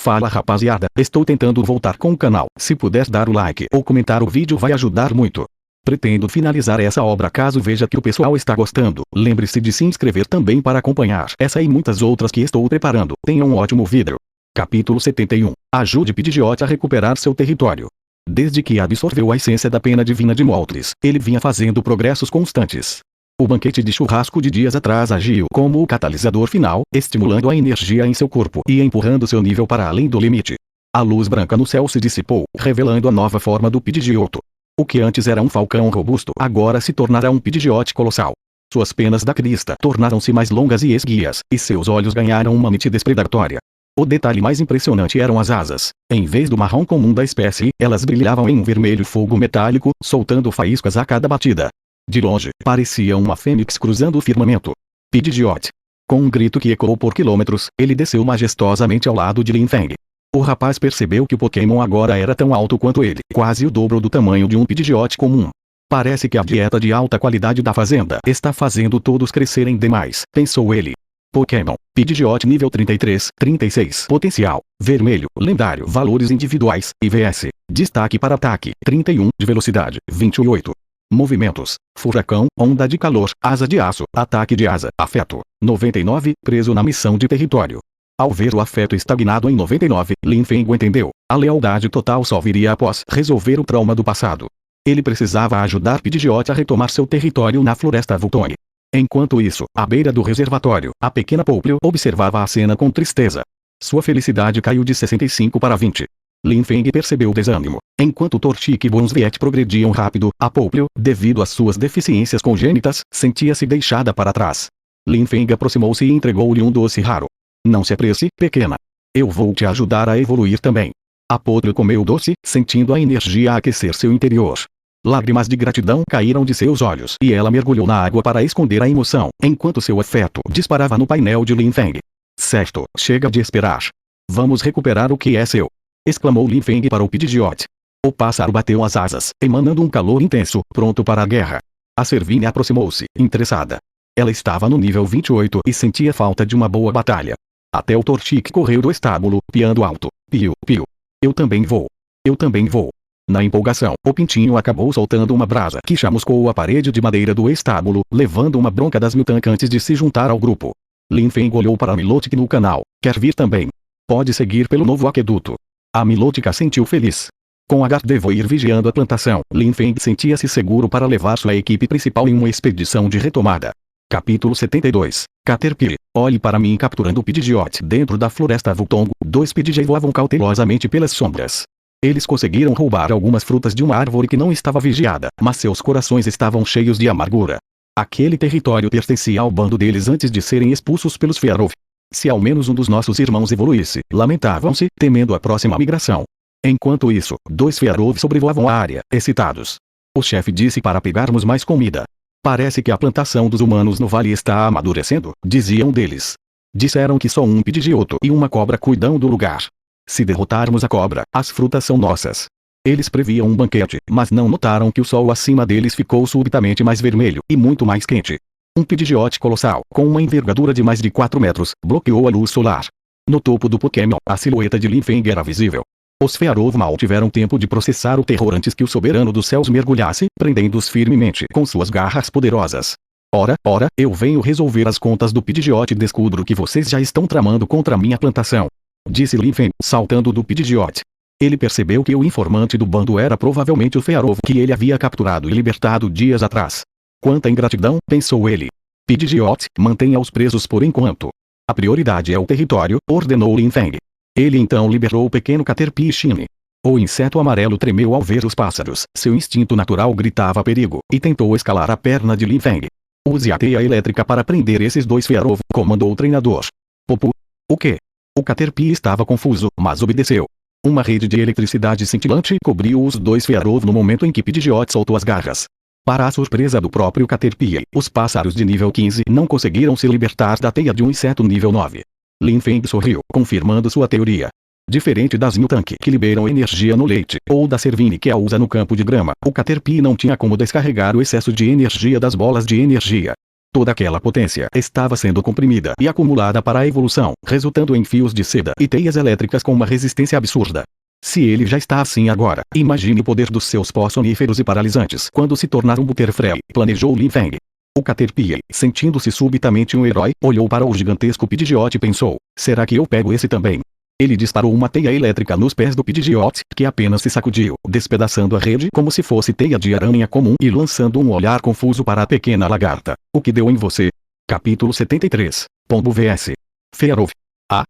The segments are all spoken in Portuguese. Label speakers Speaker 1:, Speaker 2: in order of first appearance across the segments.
Speaker 1: Fala rapaziada, estou tentando voltar com o canal. Se puder dar o like ou comentar o vídeo vai ajudar muito. Pretendo finalizar essa obra caso veja que o pessoal está gostando. Lembre-se de se inscrever também para acompanhar essa e muitas outras que estou preparando. Tenha um ótimo vídeo. Capítulo 71. Ajude Pidgeot a recuperar seu território. Desde que absorveu a essência da pena divina de Moltres, ele vinha fazendo progressos constantes. O banquete de churrasco de dias atrás agiu como o catalisador final, estimulando a energia em seu corpo e empurrando seu nível para além do limite. A luz branca no céu se dissipou, revelando a nova forma do Pidgeotto. O que antes era um falcão robusto agora se tornará um Pidgeot colossal. Suas penas da crista tornaram-se mais longas e esguias, e seus olhos ganharam uma nitidez predatória. O detalhe mais impressionante eram as asas. Em vez do marrom comum da espécie, elas brilhavam em um vermelho fogo metálico, soltando faíscas a cada batida. De longe, parecia uma fênix cruzando o firmamento. Pidgeot. Com um grito que ecoou por quilômetros, ele desceu majestosamente ao lado de Lin Feng. O rapaz percebeu que o Pokémon agora era tão alto quanto ele, quase o dobro do tamanho de um Pidgeot comum. Parece que a dieta de alta qualidade da fazenda está fazendo todos crescerem demais, pensou ele. Pokémon, Pidgeot nível 33, 36, potencial, vermelho, lendário, valores individuais, IVS, destaque para ataque, 31, de velocidade, 28. Movimentos, furacão, onda de calor, asa de aço, ataque de asa, afeto, 99, preso na missão de território. Ao ver o afeto estagnado em 99, Lin Feng entendeu, a lealdade total só viria após resolver o trauma do passado. Ele precisava ajudar Pidgeot a retomar seu território na floresta Vultone. Enquanto isso, à beira do reservatório, a pequena Popplio observava a cena com tristeza. Sua felicidade caiu de 65 para 20. Lin Feng percebeu o desânimo. Enquanto Torchic e Bonsviet progrediam rápido, a Popplio, devido às suas deficiências congênitas, sentia-se deixada para trás. Lin Feng aproximou-se e entregou-lhe um doce raro. Não se apresse, pequena. Eu vou te ajudar a evoluir também. A Popplio comeu o doce, sentindo a energia aquecer seu interior. Lágrimas de gratidão caíram de seus olhos e ela mergulhou na água para esconder a emoção, enquanto seu afeto disparava no painel de Lin Feng. Certo, chega de esperar. Vamos recuperar o que é seu. Exclamou Lin Feng para o Pidgeot. O pássaro bateu as asas, emanando um calor intenso, pronto para a guerra. A Servine aproximou-se, interessada. Ela estava no nível 28 e sentia falta de uma boa batalha. Até o Torchic correu do estábulo, piando alto. Piu, piu. Eu também vou. Eu também vou. Na empolgação, o pintinho acabou soltando uma brasa que chamuscou a parede de madeira do estábulo, levando uma bronca das Miltank antes de se juntar ao grupo. Lin Feng olhou para a Milotic no canal. Quer vir também? Pode seguir pelo novo aqueduto. A Milotic sentiu feliz. Com a Gardevoir vigiando a plantação, Lin Feng sentia-se seguro para levar sua equipe principal em uma expedição de retomada. Capítulo 72. Caterpie, olhe para mim capturando o Pidgeot dentro da floresta Vultongo. Dois Pidgey voavam cautelosamente pelas sombras. Eles conseguiram roubar algumas frutas de uma árvore que não estava vigiada, mas seus corações estavam cheios de amargura. Aquele território pertencia ao bando deles antes de serem expulsos pelos Fearov. Se ao menos um dos nossos irmãos evoluísse, lamentavam-se, temendo a próxima migração. Enquanto isso, dois Fearov sobrevoavam a área, excitados. O chefe disse para pegarmos mais comida. Parece que a plantação dos humanos no vale está amadurecendo, dizia um deles. Disseram que só um Pidgeotto e uma cobra cuidam do lugar. Se derrotarmos a cobra, as frutas são nossas. Eles previam um banquete, mas não notaram que o sol acima deles ficou subitamente mais vermelho e muito mais quente. Um Pidgeot colossal, com uma envergadura de mais de 4 metros, bloqueou a luz solar. No topo do Pokémon, a silhueta de Lin Feng era visível. Os Fearov mal tiveram tempo de processar o terror antes que o soberano dos céus mergulhasse, prendendo-os firmemente com suas garras poderosas. Ora, eu venho resolver as contas do Pidgeot e descubro que vocês já estão tramando contra minha plantação. Disse Lin Feng, saltando do Pidgeot. Ele percebeu que o informante do bando era provavelmente o Fearov que ele havia capturado e libertado dias atrás. Quanta ingratidão, pensou ele. Pidgeot, mantenha-os presos por enquanto. A prioridade é o território, ordenou Lin Feng. Ele então liberou o pequeno Caterpie Shine. O inseto amarelo tremeu ao ver os pássaros, seu instinto natural gritava perigo, e tentou escalar a perna de Lin Feng. Use a teia elétrica para prender esses dois Fearov, comandou o treinador. Popu. O quê? O Caterpie estava confuso, mas obedeceu. Uma rede de eletricidade cintilante cobriu os dois Fearov no momento em que Pidgeot soltou as garras. Para a surpresa do próprio Caterpie, os pássaros de nível 15 não conseguiram se libertar da teia de um inseto nível 9. Lin Feng sorriu, confirmando sua teoria. Diferente das Miltank que liberam energia no leite, ou da Servine que a usa no campo de grama, o Caterpie não tinha como descarregar o excesso de energia das bolas de energia. Toda aquela potência estava sendo comprimida e acumulada para a evolução, resultando em fios de seda e teias elétricas com uma resistência absurda. Se ele já está assim agora, imagine o poder dos seus pós soníferos e paralisantes quando se tornar um Butterfree, planejou Lin Feng. O Caterpie, sentindo-se subitamente um herói, olhou para o gigantesco Pidgeot e pensou, será que eu pego esse também? Ele disparou uma teia elétrica nos pés do Pidgeot, que apenas se sacudiu, despedaçando a rede como se fosse teia de aranha comum e lançando um olhar confuso para a pequena lagarta. O que deu em você? Capítulo 73. Pombo vs. Fearow.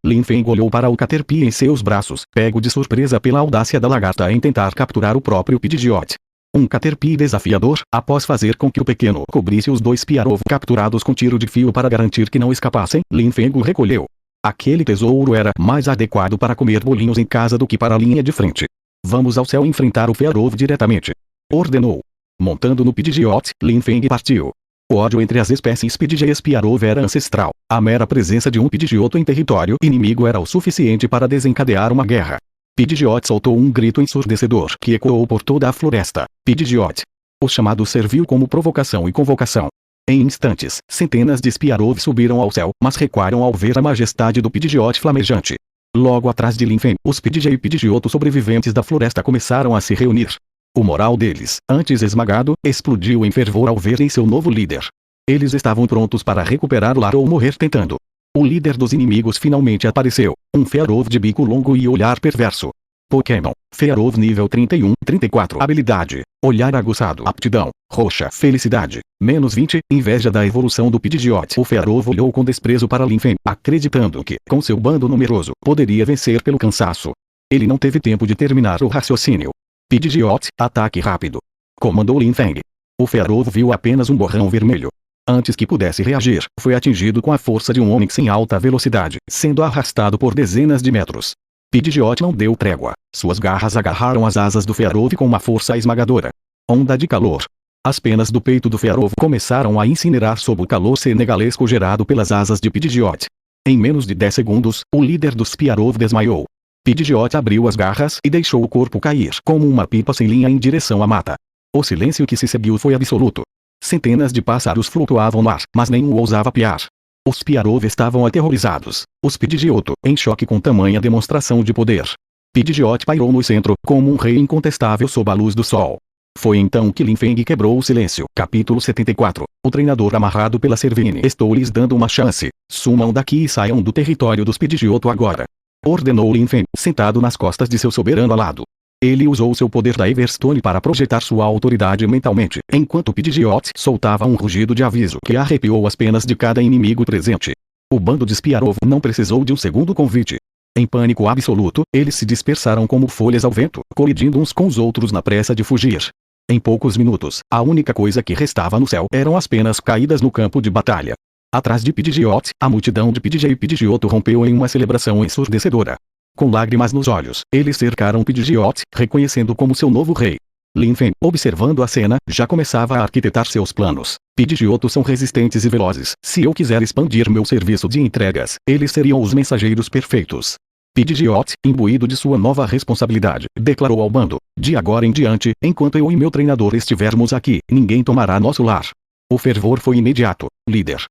Speaker 1: Lin Feng olhou para o Caterpie em seus braços, pego de surpresa pela audácia da lagarta em tentar capturar o próprio Pidgeot. Um Caterpie desafiador, após fazer com que o pequeno cobrisse os dois Fearow capturados com tiro de fio para garantir que não escapassem, Lin Feng o recolheu. Aquele tesouro era mais adequado para comer bolinhos em casa do que para a linha de frente. Vamos ao céu enfrentar o Fearow diretamente. Ordenou. Montando no Pidgeot, Lin Feng partiu. O ódio entre as espécies Pidgey e Fearow era ancestral. A mera presença de um Pidgeot em território inimigo era o suficiente para desencadear uma guerra. Pidgeot soltou um grito ensurdecedor que ecoou por toda a floresta. Pidgeot. O chamado serviu como provocação e convocação. Em instantes, centenas de Fearow subiram ao céu, mas recuaram ao ver a majestade do Pidgeot flamejante. Logo atrás de Lin Feng, os Pidgey e Pidgeot sobreviventes da floresta começaram a se reunir. O moral deles, antes esmagado, explodiu em fervor ao verem seu novo líder. Eles estavam prontos para recuperar o lar ou morrer tentando. O líder dos inimigos finalmente apareceu, um Fearow de bico longo e olhar perverso. Pokémon, Fearow nível 31-34. Habilidade, olhar aguçado. Aptidão, roxa. Felicidade, -20, inveja da evolução do Pidgeot. O Fearow olhou com desprezo para Lin Feng, acreditando que, com seu bando numeroso, poderia vencer pelo cansaço. Ele não teve tempo de terminar o raciocínio. Pidgeot, ataque rápido. Comandou Lin Feng. O Fearow viu apenas um borrão vermelho. Antes que pudesse reagir, foi atingido com a força de um Onix em alta velocidade, sendo arrastado por dezenas de metros. Pidgeot não deu trégua. Suas garras agarraram as asas do Fearow com uma força esmagadora. Onda de calor. As penas do peito do Fearow começaram a incinerar sob o calor senegalesco gerado pelas asas de Pidgeot. Em menos de 10 segundos, o líder dos Fearow desmaiou. Pidgeot abriu as garras e deixou o corpo cair como uma pipa sem linha em direção à mata. O silêncio que se seguiu foi absoluto. Centenas de pássaros flutuavam no ar, mas nenhum ousava piar. Os Fearow estavam aterrorizados. Os Pidgeot, em choque com tamanha demonstração de poder. Pidgeot pairou no centro, como um rei incontestável sob a luz do sol. Foi então que Lin Feng quebrou o silêncio. Capítulo 74. O treinador amarrado pela Servine. Estou lhes dando uma chance. Sumam daqui e saiam do território dos Pidgeot agora. Ordenou Lin Feng, sentado nas costas de seu soberano alado. Ele usou seu poder da Everstone para projetar sua autoridade mentalmente, enquanto Pidgeot soltava um rugido de aviso que arrepiou as penas de cada inimigo presente. O bando de Fearow não precisou de um segundo convite. Em pânico absoluto, eles se dispersaram como folhas ao vento, colidindo uns com os outros na pressa de fugir. Em poucos minutos, a única coisa que restava no céu eram as penas caídas no campo de batalha. Atrás de Pidgeot, a multidão de Pidgey e Pidgeot rompeu em uma celebração ensurdecedora. Com lágrimas nos olhos, eles cercaram Pidgeot, reconhecendo como seu novo rei. Lin Feng, observando a cena, já começava a arquitetar seus planos. Pidgeot são resistentes e velozes. Se eu quiser expandir meu serviço de entregas, eles seriam os mensageiros perfeitos. Pidgeot, imbuído de sua nova responsabilidade, declarou ao bando: de agora em diante, enquanto eu e meu treinador estivermos aqui, ninguém tomará nosso lar. O fervor foi imediato. Líder.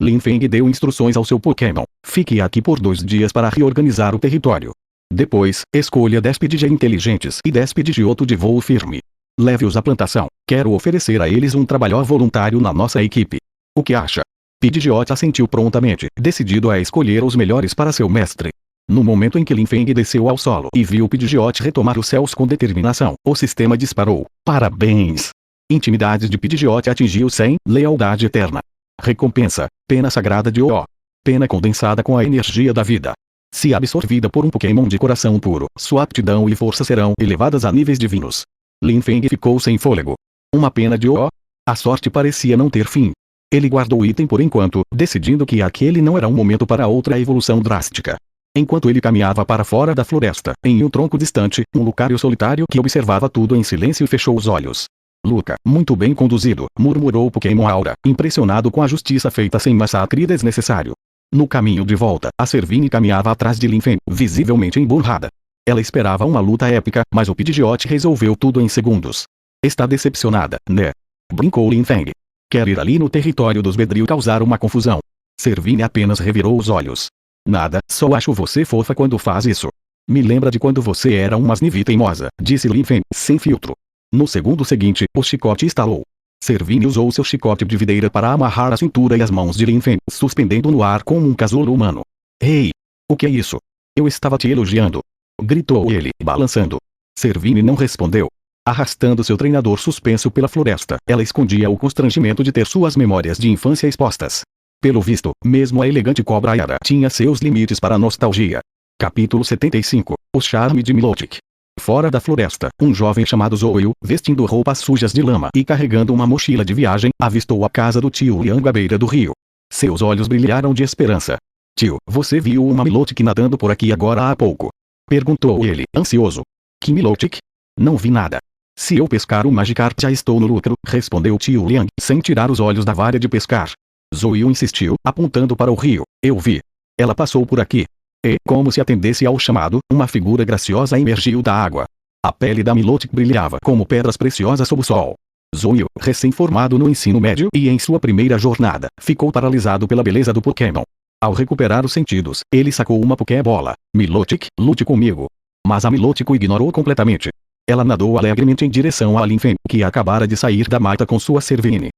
Speaker 1: Lin Feng deu instruções ao seu Pokémon: fique aqui por 2 dias para reorganizar o território. Depois, escolha 10 Pidgey inteligentes e 10 Pidgeot de voo firme. Leve-os à plantação. Quero oferecer a eles um trabalhador voluntário na nossa equipe. O que acha? Pidgeot assentiu prontamente, decidido a escolher os melhores para seu mestre. No momento em que Lin Feng desceu ao solo e viu Pidgeot retomar os céus com determinação, o sistema disparou: parabéns! Intimidade de Pidgeot atingiu 100, lealdade eterna. Recompensa, pena sagrada de O. Pena condensada com a energia da vida. Se absorvida por um Pokémon de coração puro, sua aptidão e força serão elevadas a níveis divinos. Lin Feng ficou sem fôlego. Uma pena de O. A sorte parecia não ter fim. Ele guardou o item por enquanto, decidindo que aquele não era um momento para outra evolução drástica. Enquanto ele caminhava para fora da floresta, em um tronco distante, um Lucario solitário que observava tudo em silêncio fechou os olhos. Luca, muito bem conduzido, murmurou o Pokémon Aura, impressionado com a justiça feita sem massacre desnecessário. No caminho de volta, a Servine caminhava atrás de Lin Feng, visivelmente emburrada. Ela esperava uma luta épica, mas o Pidgeot resolveu tudo em segundos. Está decepcionada, né? Brincou Lin Feng. Quer ir ali no território dos Bedril causar uma confusão? Servine apenas revirou os olhos. Nada, só acho você fofa quando faz isso. Me lembra de quando você era uma Snivi teimosa, disse Lin Feng, sem filtro. No segundo seguinte, o chicote estalou. Servine usou seu chicote de videira para amarrar a cintura e as mãos de Lin Feng, suspendendo no ar como um casulo humano. Ei! O que é isso? Eu estava te elogiando. Gritou ele, balançando. Servine não respondeu. Arrastando seu treinador suspenso pela floresta, ela escondia o constrangimento de ter suas memórias de infância expostas. Pelo visto, mesmo a elegante cobra Ayara tinha seus limites para a nostalgia. Capítulo 75. O charme de Milotic. Fora da floresta, um jovem chamado Zouyu, vestindo roupas sujas de lama e carregando uma mochila de viagem, avistou a casa do tio Liang à beira do rio. Seus olhos brilharam de esperança. Tio, você viu uma Milotic nadando por aqui agora há pouco? Perguntou ele, ansioso. Que Milotic? Não vi nada. Se eu pescar o Magikarp já estou no lucro, respondeu tio Liang, sem tirar os olhos da vara de pescar. Zouyu insistiu, apontando para o rio. Eu vi. Ela passou por aqui. E, como se atendesse ao chamado, uma figura graciosa emergiu da água. A pele da Milotic brilhava como pedras preciosas sob o sol. Zouyu, recém-formado no ensino médio e em sua primeira jornada, ficou paralisado pela beleza do Pokémon. Ao recuperar os sentidos, ele sacou uma Pokébola. Milotic, lute comigo. Mas a Milotic o ignorou completamente. Ela nadou alegremente em direção a Lin Feng, que acabara de sair da mata com sua Servine.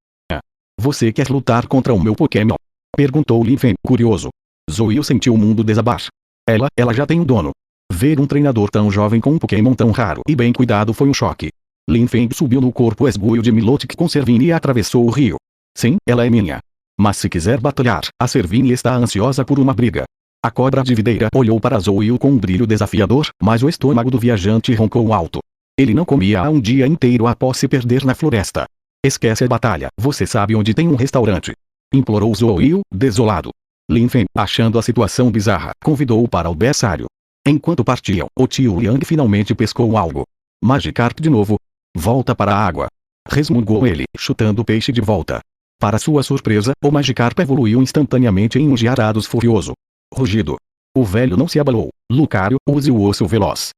Speaker 1: Você quer lutar contra o meu Pokémon? Perguntou Lin Feng, curioso. Zouyu sentiu o mundo desabar. Ela já tem um dono. Ver um treinador tão jovem com um Pokémon tão raro e bem cuidado foi um choque. Lin Feng subiu no corpo esguio de Milotic com Servine e atravessou o rio. Sim, ela é minha. Mas se quiser batalhar, a Servine está ansiosa por uma briga. A cobra de videira olhou para Zouyu com um brilho desafiador, mas o estômago do viajante roncou alto. Ele não comia há um dia inteiro após se perder na floresta. Esquece a batalha, você sabe onde tem um restaurante. Implorou Zouyu, desolado. Lin Feng, achando a situação bizarra, convidou-o para o berçário. Enquanto partiam, o tio Liang finalmente pescou algo. Magikarp de novo. Volta para a água. Resmungou ele, chutando o peixe de volta. Para sua surpresa, o Magikarp evoluiu instantaneamente em um Gyarados furioso. Rugido. O velho não se abalou. Lucario, use o osso veloz.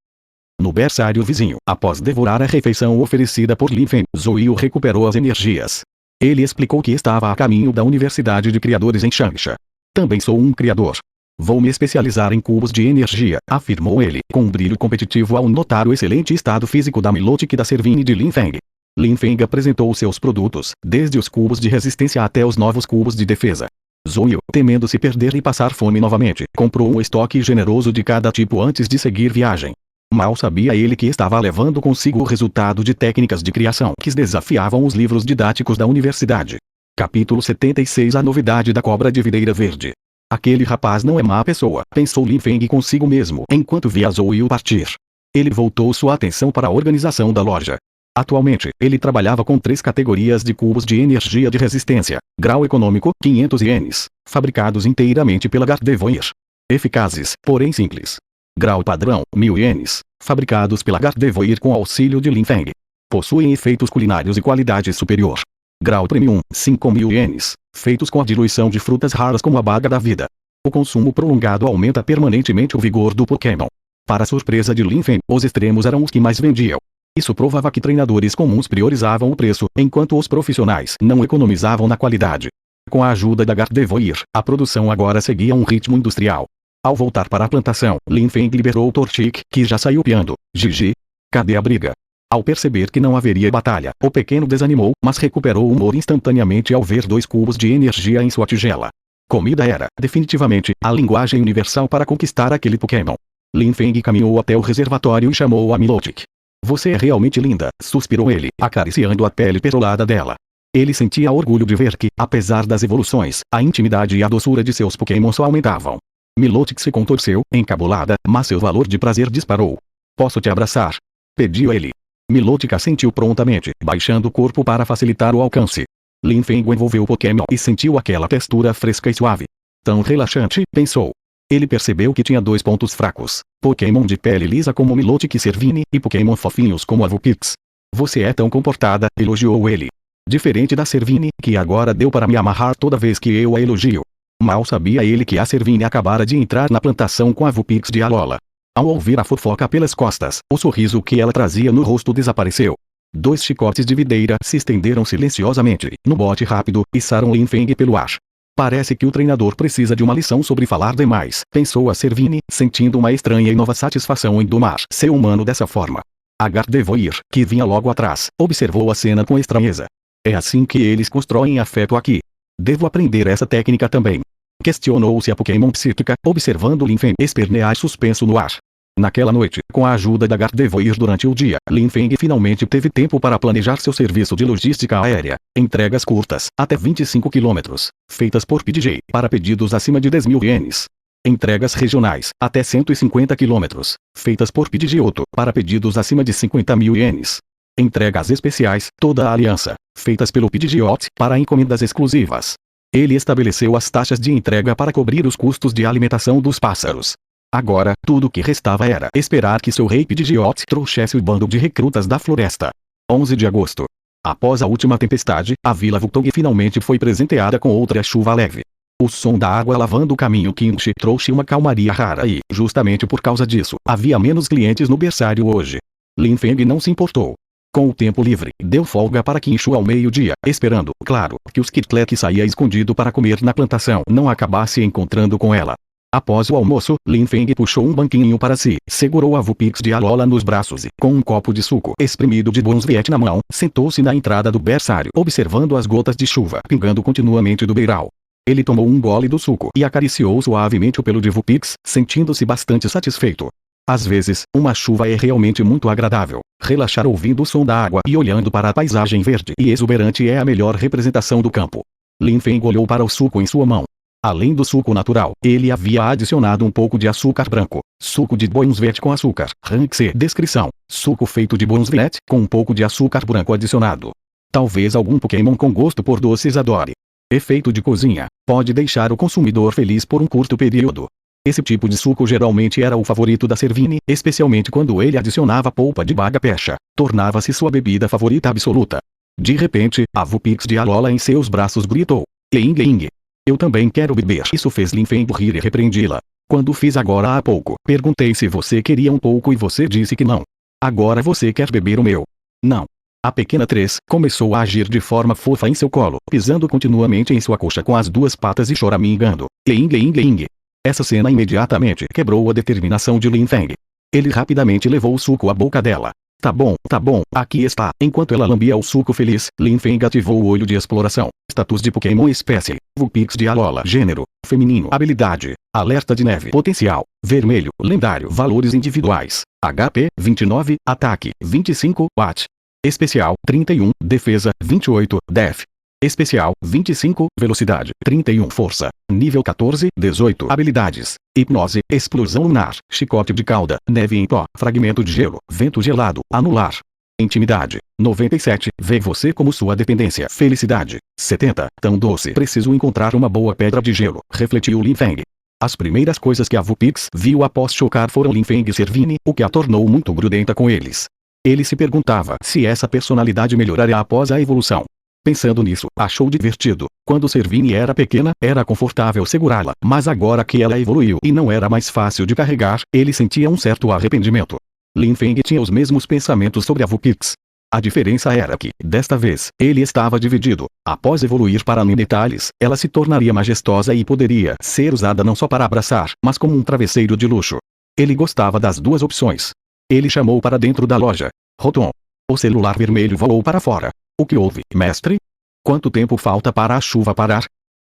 Speaker 1: No berçário vizinho, após devorar a refeição oferecida por Lin Feng, Zouyu recuperou as energias. Ele explicou que estava a caminho da Universidade de Criadores em Changsha. Também sou um criador. Vou me especializar em cubos de energia, afirmou ele, com um brilho competitivo ao notar o excelente estado físico da Milotic e da Servine de Lin Feng. Lin Feng apresentou seus produtos, desde os cubos de resistência até os novos cubos de defesa. Zouyu, temendo se perder e passar fome novamente, comprou um estoque generoso de cada tipo antes de seguir viagem. Mal sabia ele que estava levando consigo o resultado de técnicas de criação que desafiavam os livros didáticos da universidade. Capítulo 76. A novidade da cobra de videira verde. Aquele rapaz não é má pessoa, pensou Lin Feng consigo mesmo enquanto via Zouyu partir. Ele voltou sua atenção para a organização da loja. Atualmente, ele trabalhava com 3 categorias de cubos de energia de resistência. Grau econômico, 500 ienes, fabricados inteiramente pela Gardevoir. Eficazes, porém simples. Grau padrão, 1000 ienes, fabricados pela Gardevoir com auxílio de Lin Feng. Possuem efeitos culinários e qualidade superior. Grau premium, 5000 ienes, feitos com a diluição de frutas raras como a baga da vida. O consumo prolongado aumenta permanentemente o vigor do Pokémon. Para surpresa de Lin Feng, os extremos eram os que mais vendiam. Isso provava que treinadores comuns priorizavam o preço, enquanto os profissionais não economizavam na qualidade. Com a ajuda da Gardevoir, a produção agora seguia um ritmo industrial. Ao voltar para a plantação, Lin Feng liberou Torchic, que já saiu piando. Gigi. Cadê a briga? Ao perceber que não haveria batalha, o pequeno desanimou, mas recuperou o humor instantaneamente ao ver 2 cubos de energia em sua tigela. Comida era, definitivamente, a linguagem universal para conquistar aquele Pokémon. Lin Feng caminhou até o reservatório e chamou a Milotic. Você é realmente linda, suspirou ele, acariciando a pele perolada dela. Ele sentia orgulho de ver que, apesar das evoluções, a intimidade e a doçura de seus Pokémon só aumentavam. Milotic se contorceu, encabulada, mas seu valor de prazer disparou. Posso te abraçar? Pediu ele. Milotic assentiu prontamente, baixando o corpo para facilitar o alcance. Lin Feng envolveu o Pokémon e sentiu aquela textura fresca e suave. Tão relaxante, pensou. Ele percebeu que tinha 2 pontos fracos. Pokémon de pele lisa como Milotic e Servine, e Pokémon fofinhos como a Vulpix. Você é tão comportada, elogiou ele. Diferente da Servine, que agora deu para me amarrar toda vez que eu a elogio. Mal sabia ele que a Servine acabara de entrar na plantação com a Vulpix de Alola. Ao ouvir a fofoca pelas costas, o sorriso que ela trazia no rosto desapareceu. 2 chicotes de videira se estenderam silenciosamente no bote rápido, içaram Lin Feng pelo ar. Parece que o treinador precisa de uma lição sobre falar demais, pensou a Servini, sentindo uma estranha e nova satisfação em domar seu humano dessa forma. A Gardevoir, que vinha logo atrás, observou a cena com estranheza. É assim que eles constroem afeto aqui. Devo aprender essa técnica também. Questionou-se a Pokémon psíquica, observando Lin Feng espernear suspenso no ar. Naquela noite, com a ajuda da Gardevoir durante o dia, Lin Feng finalmente teve tempo para planejar seu serviço de logística aérea. Entregas curtas, até 25 km, feitas por PDJ, para pedidos acima de 10.000 ienes. Entregas regionais, até 150 km, feitas por Pidgeotto, para pedidos acima de 50.000 ienes. Entregas especiais, toda a aliança, feitas pelo Pidgeot, para encomendas exclusivas. Ele estabeleceu as taxas de entrega para cobrir os custos de alimentação dos pássaros. Agora, tudo o que restava era esperar que seu rei Pidgeot trouxesse o bando de recrutas da floresta. 11 de agosto. Após a última tempestade, a Vila Voltong finalmente foi presenteada com outra chuva leve. O som da água lavando o caminho quente trouxe uma calmaria rara e, justamente por causa disso, havia menos clientes no berçário hoje. Lin Feng não se importou. Com o tempo livre, deu folga para Quincho ao meio-dia, esperando, claro, que os Kirtley que saía escondido para comer na plantação não acabasse encontrando com ela. Após o almoço, Lin Feng puxou um banquinho para si, segurou a Vulpix de Alola nos braços e, com um copo de suco espremido de Bonsviet na mão, sentou-se na entrada do berçário, observando as gotas de chuva pingando continuamente do beiral. Ele tomou um gole do suco e acariciou suavemente o pelo de Vulpix, sentindo-se bastante satisfeito. Às vezes, uma chuva é realmente muito agradável. Relaxar ouvindo o som da água e olhando para a paisagem verde e exuberante é a melhor representação do campo. Lin Feng olhou para o suco em sua mão. Além do suco natural, ele havia adicionado um pouco de açúcar branco. Suco de Bonsviet com açúcar. Rank-se. Descrição. Suco feito de Bonsviet, com um pouco de açúcar branco adicionado. Talvez algum Pokémon com gosto por doces adore. Efeito de cozinha. Pode deixar o consumidor feliz por um curto período. Esse tipo de suco geralmente era o favorito da Servini, especialmente quando ele adicionava polpa de bagapecha. Tornava-se sua bebida favorita absoluta. De repente, a Vulpix de Alola em seus braços gritou. Ling Ling. Eu também quero beber. Isso fez Lin Feng rir e repreendi-la. Quando fiz agora há pouco, perguntei se você queria um pouco e você disse que não. Agora você quer beber o meu. Não. A pequena 3 começou a agir de forma fofa em seu colo, pisando continuamente em sua coxa com as 2 patas e choramingando. Ling Ling Ling. Essa cena imediatamente quebrou a determinação de Lin Feng. Ele rapidamente levou o suco à boca dela. Tá bom, aqui está. Enquanto ela lambia o suco feliz, Lin Feng ativou o olho de exploração. Status de Pokémon espécie. Vulpix de Alola. Gênero. Feminino. Habilidade. Alerta de neve. Potencial. Vermelho. Lendário. Valores individuais. HP, 29. Ataque, 25. Watt. Especial, 31. Defesa, 28. Def. Especial, 25. Velocidade, 31. Força. Nível 14. 18. Habilidades. Hipnose. Explosão lunar. Chicote de cauda. Neve em pó. Fragmento de gelo. Vento gelado. Anular. Intimidade. 97. Vê você como sua dependência. Felicidade. 70. Tão doce. Preciso encontrar uma boa pedra de gelo. Refletiu Lin Feng. As primeiras coisas que a Vulpix viu após chocar foram Lin Feng e Servini, o que a tornou muito grudenta com eles. Ele se perguntava se essa personalidade melhoraria após a evolução. Pensando nisso, achou divertido. Quando Servini era pequena, era confortável segurá-la, mas agora que ela evoluiu e não era mais fácil de carregar, ele sentia um certo arrependimento. Lin Feng tinha os mesmos pensamentos sobre a Vulpix. A diferença era que, desta vez, ele estava dividido. Após evoluir para Ninetales, ela se tornaria majestosa e poderia ser usada não só para abraçar, mas como um travesseiro de luxo. Ele gostava das 2 opções. Ele chamou para dentro da loja. Rotom. O celular vermelho voou para fora. O que houve, mestre? Quanto tempo falta para a chuva parar?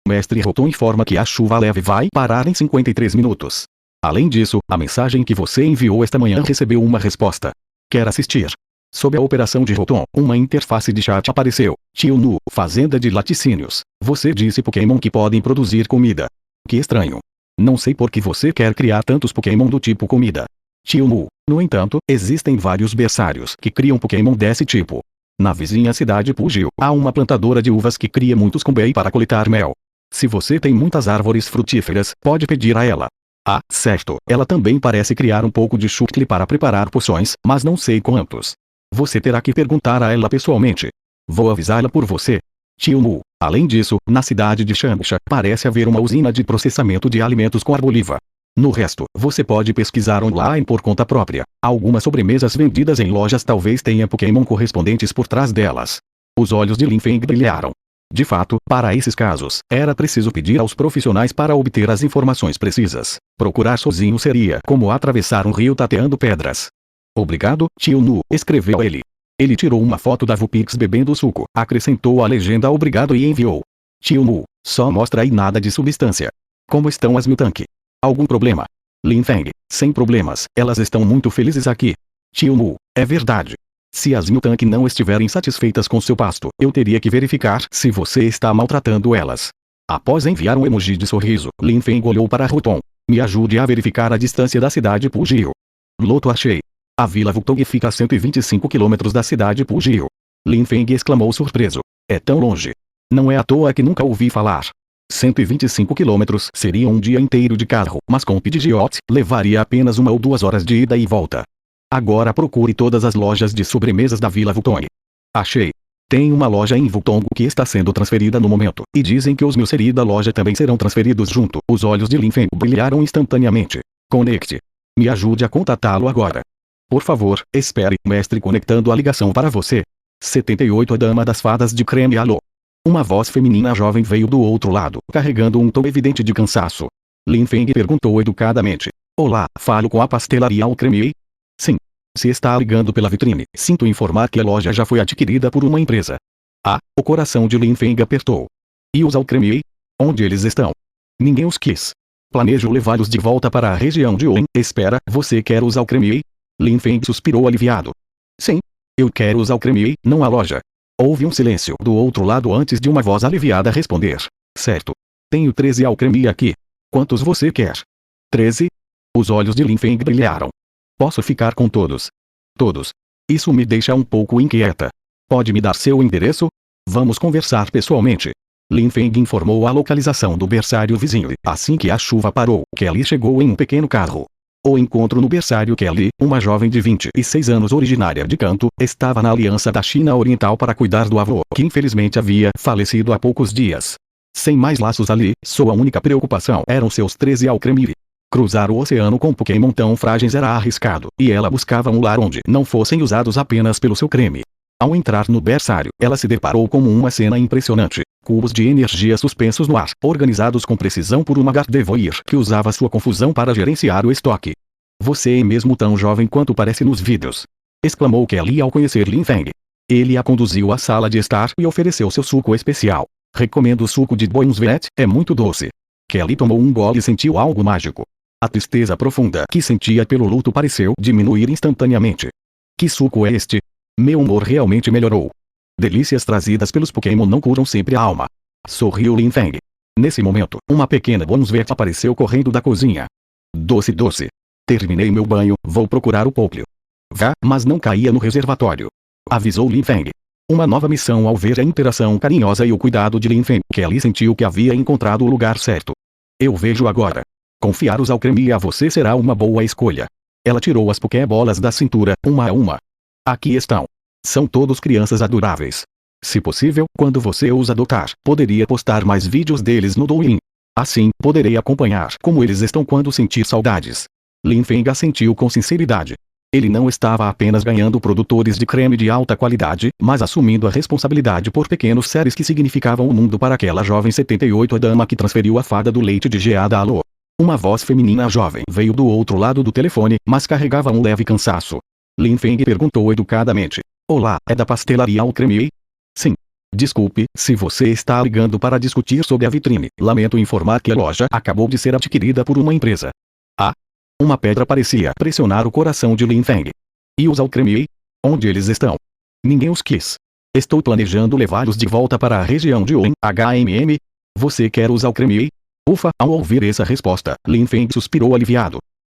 Speaker 1: Mestre Rotom informa que a chuva leve vai parar em 53 minutos. Além disso, a mensagem que você enviou esta manhã recebeu uma resposta. Quer assistir? Sob a operação de Rotom, uma interface de chat apareceu. Tio Nu, fazenda de laticínios. Você disse Pokémon que podem produzir comida. Que estranho. Não sei por que você quer criar tantos Pokémon do tipo comida. Tio Nu. No entanto, existem vários berçários que criam Pokémon desse tipo. Na vizinha cidade Pugil, há uma plantadora de uvas que cria muitos Kumbei para coletar mel. Se você tem muitas árvores frutíferas, pode pedir a ela. Ah, certo, ela também parece criar um pouco de Shuckle para preparar poções, mas não sei quantos. Você terá que perguntar a ela pessoalmente. Vou avisá-la por você. Tio Mu. Além disso, na cidade de Shamsha, parece haver uma usina de processamento de alimentos com arboliva. No resto, você pode pesquisar online por conta própria. Algumas sobremesas vendidas em lojas talvez tenham Pokémon correspondentes por trás delas. Os olhos de Lin Feng brilharam. De fato, para esses casos, era preciso pedir aos profissionais para obter as informações precisas. Procurar sozinho seria como atravessar um rio tateando pedras. Obrigado, tio Nu, escreveu ele. Ele tirou uma foto da Vulpix bebendo o suco, acrescentou a legenda obrigado e enviou. Tio Nu, só mostra aí nada de substância. Como estão as Miltank? Algum problema? Lin Feng, sem problemas, elas estão muito felizes aqui. Tio Nu, é verdade. Se as Miltank não estiverem satisfeitas com seu pasto, eu teria que verificar se você está maltratando elas. Após enviar um emoji de sorriso, Lin Feng olhou para Ruton. Me ajude a verificar a distância da cidade Pugio. Loto achei. A Vila Vultong fica a 125 km da cidade Pugio. Lin Feng exclamou surpreso. É tão longe. Não é à toa que nunca ouvi falar. 125 km seria um dia inteiro de carro, mas com Pidgeot, levaria apenas 1 ou 2 horas de ida e volta. Agora procure todas as lojas de sobremesas da Vila Vultong. Achei. Tem uma loja em Vultong que está sendo transferida no momento, e dizem que os Milcery da loja também serão transferidos junto. Os olhos de Lin Feng brilharam instantaneamente. Conecte. Me ajude a contatá-lo agora. Por favor, espere, mestre, conectando a ligação para você. 78 A Dama das Fadas de Creme Alô. Uma voz feminina jovem veio do outro lado, carregando um tom evidente de cansaço. Lin Feng perguntou educadamente. Olá, falo com a pastelaria Alcremie? Sim. Se está ligando pela vitrine, sinto informar que a loja já foi adquirida por uma empresa. Ah, o coração de Lin Feng apertou. E os Alcremie? Onde eles estão? Ninguém os quis. Planejo levá-los de volta para a região de Owen. Espera, você quer os Alcremie? Lin Feng suspirou aliviado. Sim. Eu quero os Alcremie, não a loja. Houve um silêncio do outro lado antes de uma voz aliviada responder. Certo. Tenho 13 Alcremie aqui. Quantos você quer? 13? Os olhos de Lin Feng brilharam. Posso ficar com todos. Todos. Isso me deixa um pouco inquieta. Pode me dar seu endereço? Vamos conversar pessoalmente. Lin Feng informou a localização do berçário vizinho. Assim que a chuva parou, Kelly chegou em um pequeno carro. O encontro no berçário. Kelly, uma jovem de 26 anos originária de Kanto, estava na Aliança da China Oriental para cuidar do avô, que infelizmente havia falecido há poucos dias. Sem mais laços ali, sua única preocupação eram seus 13 Alcremie. Cruzar o oceano com Pokémon tão frágeis era arriscado, e ela buscava um lar onde não fossem usados apenas pelo seu creme. Ao entrar no berçário, ela se deparou com uma cena impressionante. Cubos de energia suspensos no ar, organizados com precisão por uma Gardevoir que usava sua confusão para gerenciar o estoque. Você é mesmo tão jovem quanto parece nos vídeos. Exclamou Kelly ao conhecer Lin Feng. Ele a conduziu à sala de estar e ofereceu seu suco especial. Recomendo o suco de Boinsvet, é muito doce. Kelly tomou um gole e sentiu algo mágico. A tristeza profunda que sentia pelo luto pareceu diminuir instantaneamente. Que suco é este? Meu humor realmente melhorou. Delícias trazidas pelos Pokémon não curam sempre a alma. Sorriu Lin Feng. Nesse momento, uma pequena Boinsvet apareceu correndo da cozinha. Doce doce. Terminei meu banho, vou procurar o Poplio. Vá, mas não caía no reservatório. Avisou Lin Feng. Uma nova missão ao ver a interação carinhosa e o cuidado de Lin Feng. Kelly sentiu que havia encontrado o lugar certo. Eu vejo agora. Confiar os Alcremie a você será uma boa escolha. Ela tirou as Pokébolas da cintura, uma a uma. Aqui estão. São todos crianças adoráveis. Se possível, quando você os adotar, poderia postar mais vídeos deles no Douyin. Assim, poderei acompanhar como eles estão quando sentir saudades. Lin Feng assentiu com sinceridade. Ele não estava apenas ganhando produtores de creme de alta qualidade, mas assumindo a responsabilidade por pequenos seres que significavam o mundo para aquela jovem 78 a dama que transferiu a fada do leite de geada alô. Uma voz feminina jovem veio do outro lado do telefone, mas carregava um leve cansaço. Lin Feng perguntou educadamente. Olá, é da pastelaria Alcremie? Sim. Desculpe, se você está ligando para discutir sobre a vitrine, lamento informar que a loja acabou de ser adquirida por uma empresa. Ah? Uma pedra parecia pressionar o coração de Lin Feng. E os Alcremie? Onde eles estão? Ninguém os quis. Estou planejando levá-los de volta para a região de Owen, HMM. Você quer os Alcremie? Ufa, ao ouvir essa resposta, Lin Feng suspirou aliviado.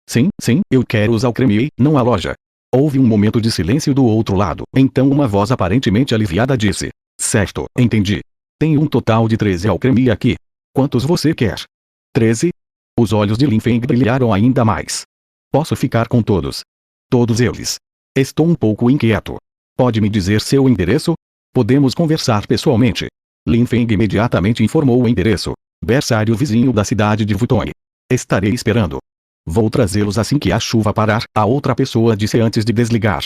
Speaker 1: Sim, eu quero os Alcremie, não a loja. Houve um momento de silêncio do outro lado, então uma voz aparentemente aliviada disse. Certo, entendi. Tenho um total de 13 Alcremie aqui. Quantos você quer? 13? Os olhos de Lin Feng brilharam ainda mais. Posso ficar com todos? Todos eles. Estou um pouco inquieto. Pode me dizer seu endereço? Podemos conversar pessoalmente. Lin Feng imediatamente informou o endereço. Berçário vizinho da cidade de Vuitton. Estarei esperando. Vou trazê-los assim que a chuva parar, a outra pessoa disse antes de desligar.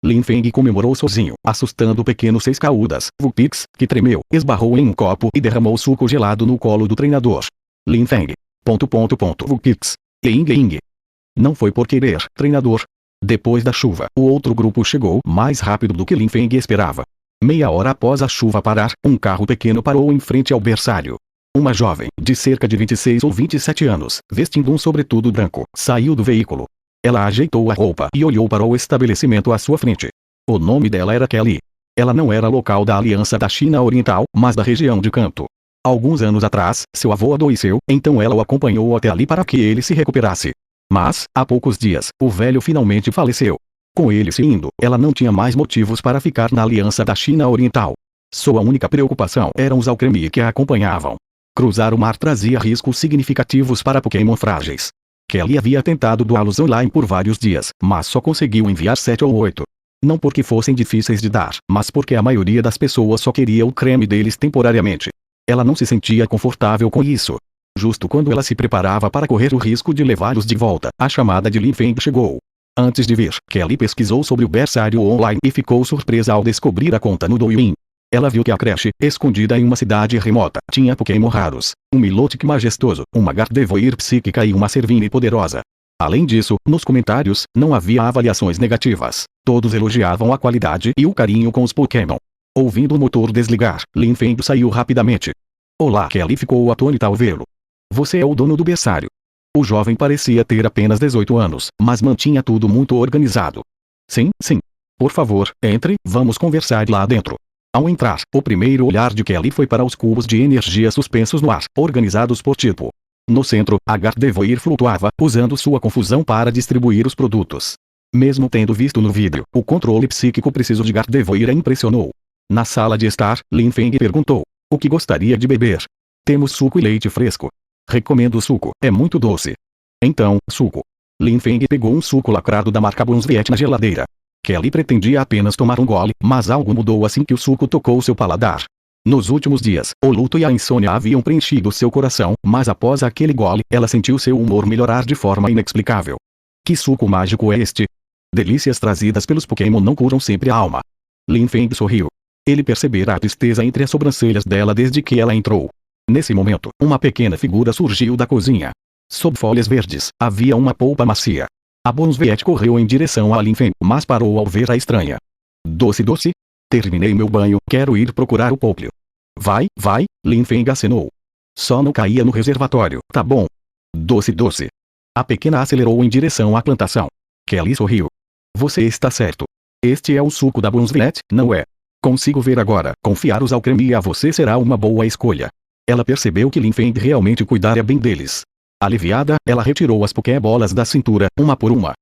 Speaker 1: Lin Feng comemorou sozinho, assustando o pequeno seis caudas, Vulpix, que tremeu, esbarrou em um copo e derramou suco gelado no colo do treinador. Lin Feng. Vulpix. Ing. Não foi por querer, treinador. Depois da chuva, o outro grupo chegou mais rápido do que Lin Feng esperava. Meia hora após a chuva parar, um carro pequeno parou em frente ao berçário. Uma jovem, de cerca de 26 ou 27 anos, vestindo um sobretudo branco, saiu do veículo. Ela ajeitou a roupa e olhou para o estabelecimento à sua frente. O nome dela era Kelly. Ela não era local da Aliança da China Oriental, mas da região de Kanto. Alguns anos atrás, seu avô adoeceu, então ela o acompanhou até ali para que ele se recuperasse. Mas, há poucos dias, o velho finalmente faleceu. Com ele se indo, ela não tinha mais motivos para ficar na Aliança da China Oriental. Sua única preocupação eram os Alcremie que a acompanhavam. Cruzar o mar trazia riscos significativos para Pokémon frágeis. Kelly havia tentado duá-los online por vários dias, mas só conseguiu enviar 7 ou 8. Não porque fossem difíceis de dar, mas porque a maioria das pessoas só queria o creme deles temporariamente. Ela não se sentia confortável com isso. Justo quando ela se preparava para correr o risco de levá-los de volta, a chamada de Lin Feng chegou. Antes de vir, Kelly pesquisou sobre o berçário online e ficou surpresa ao descobrir a conta no Douyin. Ela viu que a creche, escondida em uma cidade remota, tinha Pokémon raros, um Milotic majestoso, uma Gardevoir psíquica e uma Servine poderosa. Além disso, nos comentários, não havia avaliações negativas. Todos elogiavam a qualidade e o carinho com os Pokémon. Ouvindo o motor desligar, Lin Feng saiu rapidamente. Olá, Kelly ficou atônita ao vê-lo. Você é o dono do berçário. O jovem parecia ter apenas 18 anos, mas mantinha tudo muito organizado. Sim. Por favor, entre, vamos conversar lá dentro. Ao entrar, o primeiro olhar de Kelly foi para os cubos de energia suspensos no ar, organizados por tipo. No centro, a Gardevoir flutuava, usando sua confusão para distribuir os produtos. Mesmo tendo visto no vídeo, o controle psíquico preciso de Gardevoir a impressionou. Na sala de estar, Lin Feng perguntou: o que gostaria de beber? Temos suco e leite fresco. Recomendo o suco, é muito doce. Então, suco. Lin Feng pegou um suco lacrado da marca Brunsviet na geladeira. Kelly pretendia apenas tomar um gole, mas algo mudou assim que o suco tocou seu paladar. Nos últimos dias, o luto e a insônia haviam preenchido seu coração, mas após aquele gole, ela sentiu seu humor melhorar de forma inexplicável. Que suco mágico é este? Delícias trazidas pelos Pokémon não curam sempre a alma. Lin Feng sorriu. Ele percebera a tristeza entre as sobrancelhas dela desde que ela entrou. Nesse momento, uma pequena figura surgiu da cozinha. Sob folhas verdes, havia uma polpa macia. A Brunsviet correu em direção a Lin Feng, mas parou ao ver a estranha. Doce. Terminei meu banho, quero ir procurar o Poplio. Vai, Lin Feng acenou. Só não caía no reservatório, tá bom? Doce. A pequena acelerou em direção à plantação. Kelly sorriu. Você está certo. Este é o suco da Brunsviet, não é? Consigo ver agora, confiar os Alcremie a você será uma boa escolha. Ela percebeu que Lin Feng realmente cuidara bem deles. Aliviada, ela retirou as Pokébolas da cintura, uma por uma.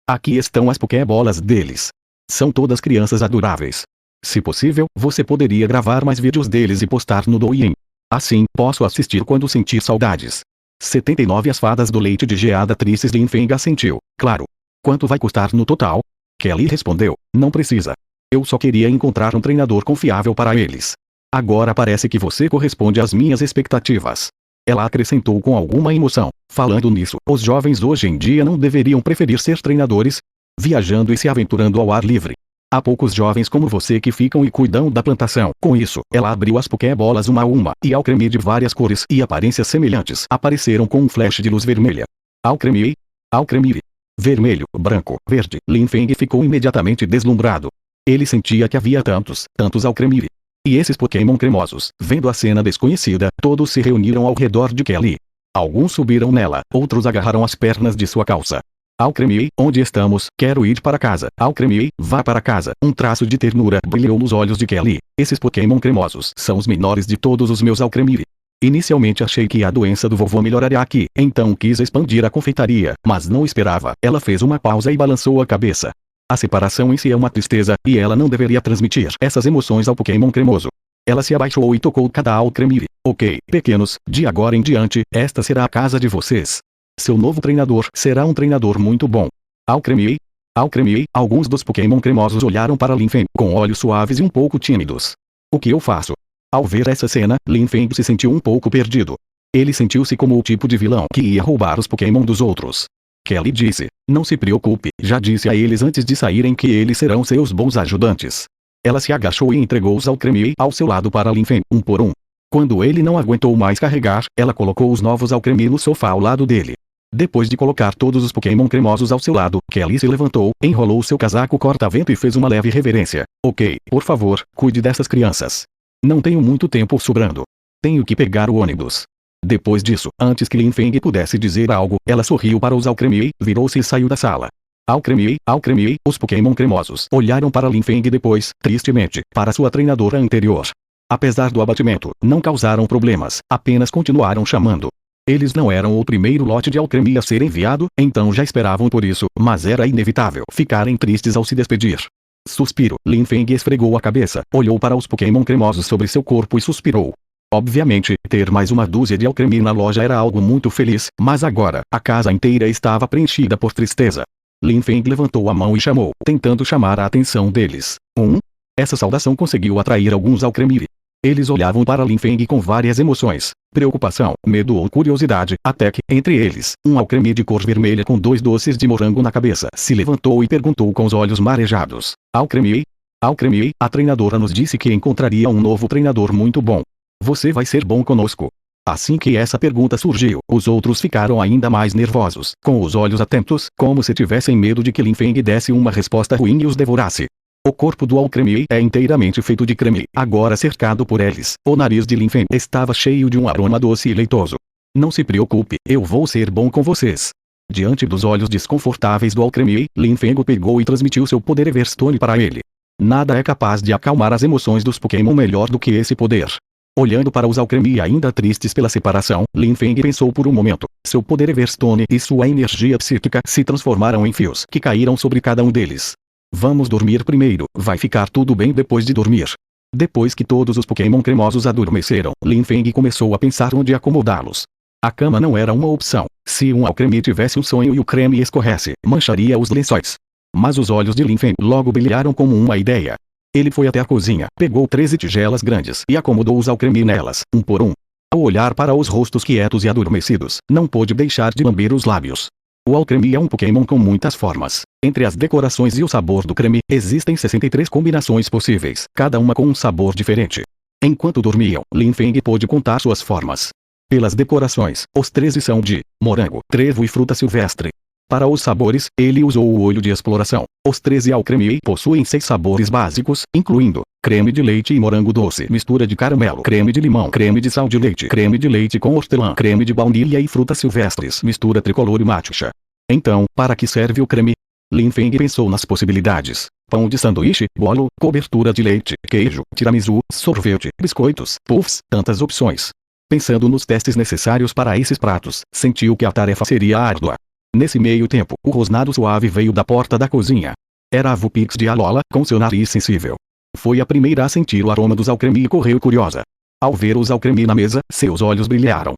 Speaker 1: Aqui estão as Pokébolas deles. São todas crianças adoráveis. Se possível, você poderia gravar mais vídeos deles e postar no Douyin. Assim, posso assistir quando sentir saudades. 79 As fadas do leite de geada tristes. Lin Feng assentiu. Claro. Quanto vai custar no total? Kelly respondeu. Não precisa. Eu só queria encontrar um treinador confiável para eles. Agora parece que você corresponde às minhas expectativas. Ela acrescentou com alguma emoção. Falando nisso, os jovens hoje em dia não deveriam preferir ser treinadores? Viajando e se aventurando ao ar livre. Há poucos jovens como você que ficam e cuidam da plantação. Com isso, ela abriu as Pokébolas uma a uma, e Alcremie de várias cores e aparências semelhantes apareceram com um flash de luz vermelha. Alcremie. Vermelho, branco, verde. Lin Feng ficou imediatamente deslumbrado. Ele sentia que havia tantos Alcremie. E esses Pokémon cremosos, vendo a cena desconhecida, todos se reuniram ao redor de Kelly. Alguns subiram nela, outros agarraram as pernas de sua calça. Alcremie, onde estamos? Quero ir para casa. Alcremie, vá para casa. Um traço de ternura brilhou nos olhos de Kelly. Esses Pokémon cremosos são os menores de todos os meus Alcremie. Inicialmente achei que a doença do vovô melhoraria aqui, então quis expandir a confeitaria, mas não esperava. Ela fez uma pausa e balançou a cabeça. A separação em si é uma tristeza, e ela não deveria transmitir essas emoções ao Pokémon cremoso. Ela se abaixou e tocou cada Alcremie. Ok, pequenos, de agora em diante, esta será a casa de vocês. Seu novo treinador será um treinador muito bom. Alcremie. Alguns dos Pokémon cremosos olharam para Lin Feng com olhos suaves e um pouco tímidos. O que eu faço? Ao ver essa cena, Lin Feng se sentiu um pouco perdido. Ele sentiu-se como o tipo de vilão que ia roubar os Pokémon dos outros. Kelly disse: não se preocupe, já disse a eles antes de saírem que eles serão seus bons ajudantes. Ela se agachou e entregou-os ao Creme ao seu lado para Linfen, um por um. Quando ele não aguentou mais carregar, ela colocou os novos ao Creme no sofá ao lado dele. Depois de colocar todos os Pokémon cremosos ao seu lado, Kelly se levantou, enrolou seu casaco corta-vento e fez uma leve reverência. Ok, por favor, cuide dessas crianças. Não tenho muito tempo sobrando. Tenho que pegar o ônibus. Depois disso, antes que Lin Feng pudesse dizer algo, ela sorriu para os Alcremie, virou-se e saiu da sala. Alcremie, os Pokémon cremosos olharam para Lin Feng e depois, tristemente, para sua treinadora anterior. Apesar do abatimento, não causaram problemas, apenas continuaram chamando. Eles não eram o primeiro lote de Alcremie a ser enviado, então já esperavam por isso, mas era inevitável ficarem tristes ao se despedir. Suspiro. Lin Feng esfregou a cabeça, olhou para os Pokémon cremosos sobre seu corpo e suspirou. Obviamente, ter mais uma dúzia de Alcremie na loja era algo muito feliz, mas agora, a casa inteira estava preenchida por tristeza. Lin Feng levantou a mão e chamou, tentando chamar a atenção deles. Essa saudação conseguiu atrair alguns Alcremie. Eles olhavam para Lin Feng com várias emoções, preocupação, medo ou curiosidade, até que, entre eles, um Alcremie de cor vermelha com 2 doces de morango na cabeça se levantou e perguntou com os olhos marejados. Alcremie? Alcremie, a treinadora nos disse que encontraria um novo treinador muito bom. Você vai ser bom conosco? Assim que essa pergunta surgiu, os outros ficaram ainda mais nervosos, com os olhos atentos, como se tivessem medo de que Lin Feng desse uma resposta ruim e os devorasse. O corpo do Alcremie é inteiramente feito de creme, agora cercado por eles. O nariz de Lin Feng estava cheio de um aroma doce e leitoso. Não se preocupe, eu vou ser bom com vocês. Diante dos olhos desconfortáveis do Alcremie, Lin Feng pegou e transmitiu seu poder Everstone para ele. Nada é capaz de acalmar as emoções dos Pokémon melhor do que esse poder. Olhando para os Alcremie ainda tristes pela separação, Lin Feng pensou por um momento. Seu poder Everstone e sua energia psíquica se transformaram em fios que caíram sobre cada um deles. Vamos dormir primeiro, vai ficar tudo bem depois de dormir. Depois que todos os Pokémon cremosos adormeceram, Lin Feng começou a pensar onde acomodá-los. A cama não era uma opção. Se um Alcremie tivesse um sonho e o creme escorresse, mancharia os lençóis. Mas os olhos de Lin Feng logo brilharam como uma ideia. Ele foi até a cozinha, pegou 13 tigelas grandes e acomodou os Alcremie nelas, um por um. Ao olhar para os rostos quietos e adormecidos, não pôde deixar de lamber os lábios. O Alcremie é um Pokémon com muitas formas. Entre as decorações e o sabor do creme, existem 63 combinações possíveis, cada uma com um sabor diferente. Enquanto dormiam, Lin Feng pôde contar suas formas. Pelas decorações, os 13 são de morango, trevo e fruta silvestre. Para os sabores, ele usou o olho de exploração. Os 13 Alcremie possuem 6 sabores básicos, incluindo creme de leite e morango doce, mistura de caramelo, creme de limão, creme de sal de leite, creme de leite com hortelã, creme de baunilha e frutas silvestres, mistura tricolor e matcha. Então, para que serve o creme? Lin Feng pensou nas possibilidades. Pão de sanduíche, bolo, cobertura de leite, queijo, tiramisu, sorvete, biscoitos, puffs, tantas opções. Pensando nos testes necessários para esses pratos, sentiu que a tarefa seria árdua. Nesse meio tempo, o rosnado suave veio da porta da cozinha. Era a Vulpix de Alola, com seu nariz sensível. Foi a primeira a sentir o aroma dos Alcremie e correu curiosa. Ao ver os Alcremie na mesa, seus olhos brilharam.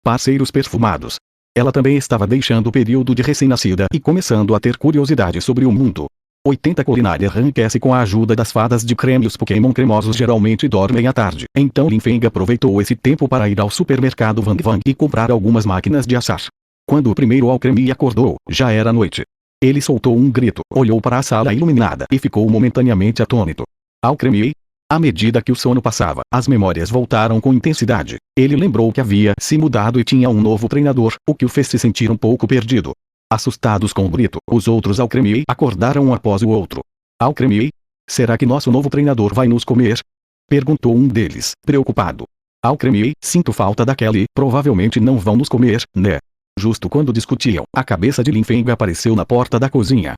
Speaker 1: Parceiros perfumados. Ela também estava deixando o período de recém-nascida e começando a ter curiosidade sobre o mundo. 80 culinária enriquece com a ajuda das fadas de creme. Os Pokémon cremosos geralmente dormem à tarde. Então Lin Feng aproveitou esse tempo para ir ao supermercado Wang Wang e comprar algumas máquinas de assar. Quando o primeiro Alcremie acordou, já era noite. Ele soltou um grito, olhou para a sala iluminada e ficou momentaneamente atônito. Alcremie? À medida que o sono passava, as memórias voltaram com intensidade. Ele lembrou que havia se mudado e tinha um novo treinador, o que o fez se sentir um pouco perdido. Assustados com o grito, os outros Alcremie acordaram um após o outro. Alcremie? Será que nosso novo treinador vai nos comer? Perguntou um deles, preocupado. Alcremie, sinto falta da Kelly, provavelmente não vão nos comer, né? Justo quando discutiam, a cabeça de Lin Feng apareceu na porta da cozinha.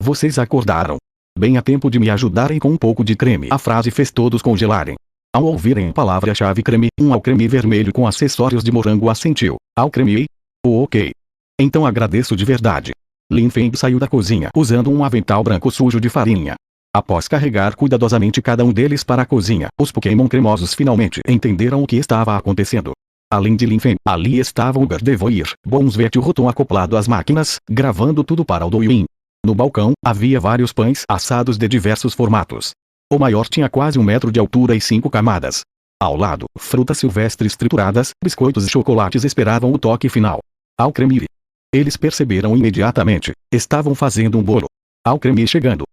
Speaker 1: Vocês acordaram. Bem a tempo de me ajudarem com um pouco de creme. A frase fez todos congelarem. Ao ouvirem a palavra-chave creme, um Alcremie vermelho com acessórios de morango assentiu. Alcremie? Ok. Então agradeço de verdade. Lin Feng saiu da cozinha usando um avental branco sujo de farinha. Após carregar cuidadosamente cada um deles para a cozinha, os Pokémon cremosos finalmente entenderam o que estava acontecendo. Além de Lin Feng, ali estava o Gardevoir, Bonsvet e o Rotom acoplado às máquinas, gravando tudo para o Douyin. No balcão, havia vários pães assados de diversos formatos. O maior tinha quase 1 metro de altura e 5 camadas. Ao lado, frutas silvestres trituradas, biscoitos e chocolates esperavam o toque final. Alcremie. Eles perceberam imediatamente. Estavam fazendo um bolo. Alcremie chegando.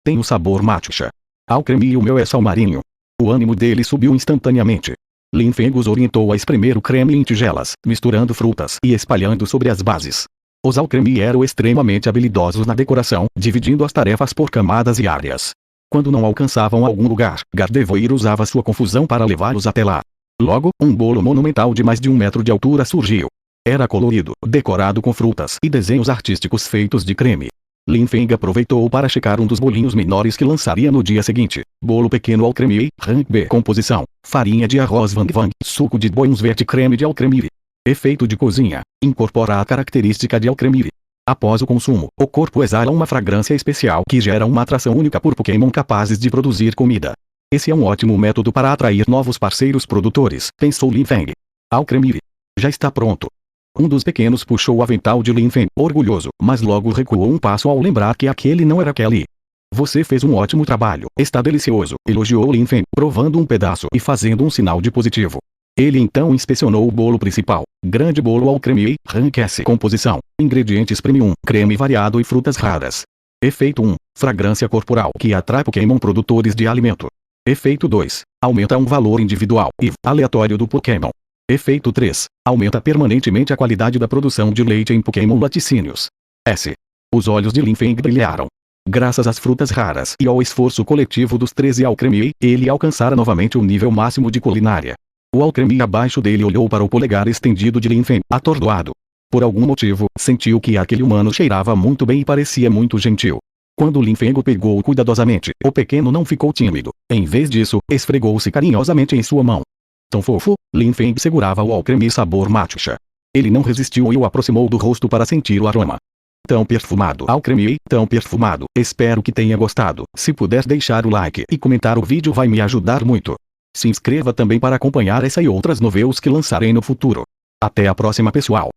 Speaker 1: Tem o sabor matcha. Alcremie, o meu é salmarinho. O ânimo dele subiu instantaneamente. Lin Feng os orientou a espremer o creme em tigelas, misturando frutas e espalhando sobre as bases. Os Alcremie eram extremamente habilidosos na decoração, dividindo as tarefas por camadas e áreas. Quando não alcançavam algum lugar, Gardevoir usava sua confusão para levá-los até lá. Logo, um bolo monumental de mais de 1 metro de altura surgiu. Era colorido, decorado com frutas e desenhos artísticos feitos de creme. Lin Feng aproveitou para checar um dos bolinhos menores que lançaria no dia seguinte. Bolo pequeno Alcremie, rank B. Composição: farinha de arroz Vang Vang, suco de boins verde, creme de Alcremie. Efeito de cozinha: incorporar a característica de Alcremie. Após o consumo, o corpo exala uma fragrância especial que gera uma atração única por Pokémon capazes de produzir comida. Esse é um ótimo método para atrair novos parceiros produtores, pensou Lin Feng. Alcremie. Já está pronto. Um dos pequenos puxou o avental de Lin Feng, orgulhoso, mas logo recuou um passo ao lembrar que aquele não era Kelly. Você fez um ótimo trabalho, está delicioso, elogiou Lin Feng, provando um pedaço e fazendo um sinal de positivo. Ele então inspecionou o bolo principal. Grande bolo Alcremie, rank S. Composição: ingredientes premium, creme variado e frutas raras. Efeito 1. Fragrância corporal que atrai Pokémon produtores de alimento. Efeito 2. Aumenta um valor individual e aleatório do Pokémon. Efeito 3. Aumenta permanentemente a qualidade da produção de leite em Pokémon laticínios. S. Os olhos de Lin Feng brilharam. Graças às frutas raras e ao esforço coletivo dos 13 Alcremie, ele alcançara novamente o nível máximo de culinária. O Alcremie abaixo dele olhou para o polegar estendido de Lin Feng, atordoado. Por algum motivo, sentiu que aquele humano cheirava muito bem e parecia muito gentil. Quando Lin Feng o pegou cuidadosamente, o pequeno não ficou tímido. Em vez disso, esfregou-se carinhosamente em sua mão. Tão fofo, Lin Feng segurava o Alcremie sabor matcha. Ele não resistiu e o aproximou do rosto para sentir o aroma. Tão perfumado, Alcremie, tão perfumado. Espero que tenha gostado. Se puder deixar o like e comentar o vídeo vai me ajudar muito. Se inscreva também para acompanhar essa e outras novelas que lançarei no futuro. Até a próxima, pessoal.